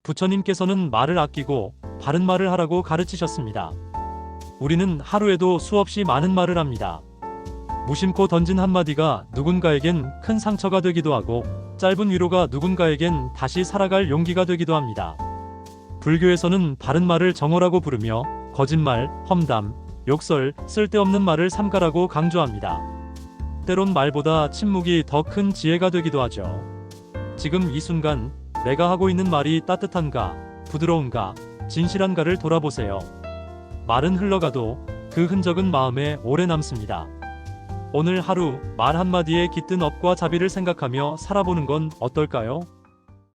부처님께서는 말을 아끼고 바른 말을 하라고 가르치셨습니다. 우리는 하루에도 수없이 많은 말을 합니다. 무심코 던진 한마디가 누군가에겐 큰 상처가 되기도 하고 짧은 위로가 누군가에겐 다시 살아갈 용기가 되기도 합니다. 불교에서는 바른 말을 정오라고 부르며 거짓말, 험담, 욕설, 쓸데없는 말을 삼가라고 강조합니다. 때론 말보다 침묵이 더 큰 지혜가 되기도 하죠. 지금 이 순간 내가 하고 있는 말이 따뜻한가, 부드러운가, 진실한가를 돌아보세요. 말은 흘러가도 그 흔적은 마음에 오래 남습니다. 오늘 하루 말 한마디에 깃든 업과 자비를 생각하며 살아보는 건 어떨까요?